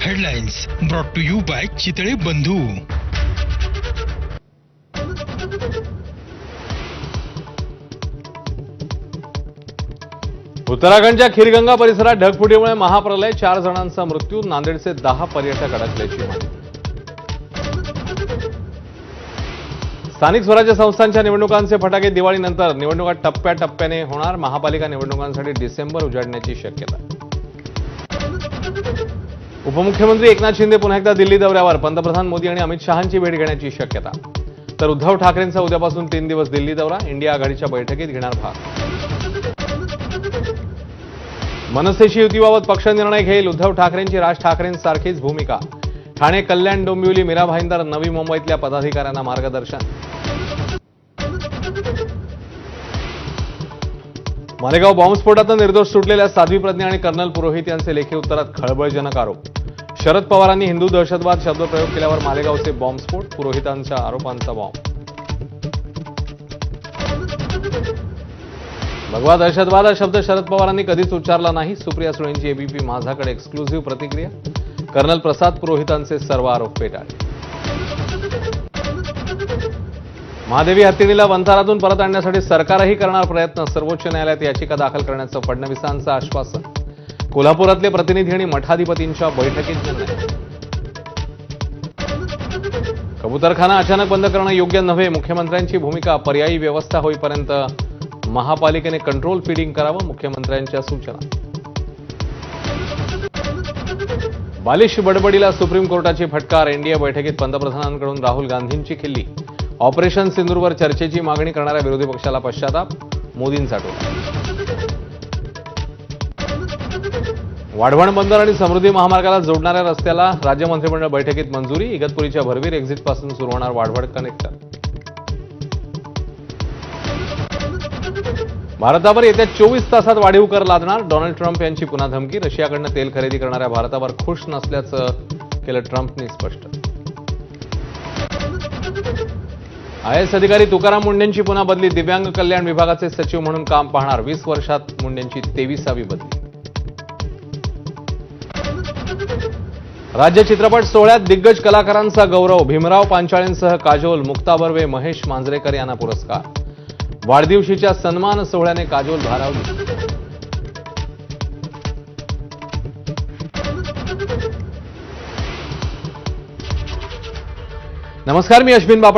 Headlines brought to you by Chitale Bandhu. उत्तराखंडच्या खीरगंगा परिसरात ढगफुटीमुळे महाप्रलय, 4 जणांचा मृत्यू, नांदेडचे 10 पर्यटक अडकल्याची माहिती। स्थानिक स्वराज्य संस्थांच्या निवडणुकांचे फटाके दिवाळीनंतर, निवडणुका टप्प्याटप्प्याने होणार, महापालिका निवडणुकांसाठी डिसेंबर उजाडण्याची शक्यता। उपमुख्यमंत्री एकनाथ शिंदे पुन्हा एकदा दिल्ली दौऱ्यावर, पंतप्रधान मोदी आणि अमित शहांची भेट घेण्याची शक्यता। तर उद्धव ठाकरेंचा उद्यापासून 3 दिवस दिल्ली दौरा, इंडिया आघाडीच्या बैठकीत घेणार भाग। मनसेशी युतीबाबत पक्ष निर्णय घेईल, उद्धव ठाकरेंची राज ठाकरेंसारखीच भूमिका। ठाणे, कल्याण, डोंबिवली, मीरा भाईंदर, नवी मुंबईतल्या पदाधिकाऱ्यांना मार्गदर्शन। मालेगाव बॉम्बस्फोटात निर्दोष सुटलेल्या साध्वी प्रज्ञा आणि कर्नल पुरोहित यांचे लेखी उत्तरात खळबळजनक आरोप। शरद पवारांनी हिंदू दहशतवाद शब्दप्रयोग केल्यावर मालेगावचे बॉम्बस्फोट, पुरोहितांच्या आरोपांचा बॉम्ब। भगवा दहशतवाद हा शब्द शरद पवारांनी कधीच उच्चारला नाही, सुप्रिया सुळेंची एबीपी माझाकडे एक्सक्लुझिव्ह प्रतिक्रिया। कर्नल प्रसाद पुरोहितांचे सर्व आरोप फेटाळले। महादेवी हत्तीणीला वंथारातून परत आणण्यासाठी सरकारही करणार प्रयत्न, सर्वोच्च न्यायालयात याचिका दाखल करण्याचं फडणवीसांचं आश्वासन। कोल्हापुरातले प्रतिनिधी आणि मठाधिपतींच्या बैठकीत निर्णय। कबूतरखाना अचानक बंद करणं योग्य नव्हे, मुख्यमंत्र्यांची भूमिका, पर्यायी व्यवस्था होईपर्यंत महापालिकेने कंट्रोल फीडिंग करावं, मुख्यमंत्र्यांच्या सूचना। बालिश बडबडीला सुप्रीम कोर्टाची फटकार, एनडीए बैठकीत पंतप्रधानांकडून राहुल गांधींची खिल्ली। ऑपरेशन सिंदूरवर चर्चेची मागणी करणाऱ्या विरोधी पक्षाला पश्चाताप, मोदींचा टोला। वाढवण बंदर आणि समृद्धी महामार्गाला जोडणाऱ्या रस्त्याला राज्य मंत्रिमंडळ बैठकीत मंजुरी, इगतपुरीच्या भरवीर एक्झिटपासून सुरू होणार वाढवण कनेक्टर। भारतावर येत्या 24 तासात वाढीव कर लादणार, डोनाल्ड ट्रम्प यांची पुन्हा धमकी। रशियाकडनं तेल खरेदी करणाऱ्या भारतावर खुश नसल्याचं केलं ट्रम्पनी स्पष्ट। आयएएस अधिकारी तुकाराम मुंढेंची पुन्हा बदली, दिव्यांग कल्याण विभागाचे सचिव म्हणून काम पाहणार, 20 वर्षात मुंढेंची 23वी बदली। राज्य चित्रपट सोहळ्यात दिग्गज कलाकारांचा गौरव, भीमराव पांचाळेंसह काजोल, मुक्ता बर्वे, महेश मांजरेकर यांना पुरस्कार। वाढदिवशीच्या सन्मान सोहळ्याने काजोल भारावली। नमस्कार, मी अश्विन बापट।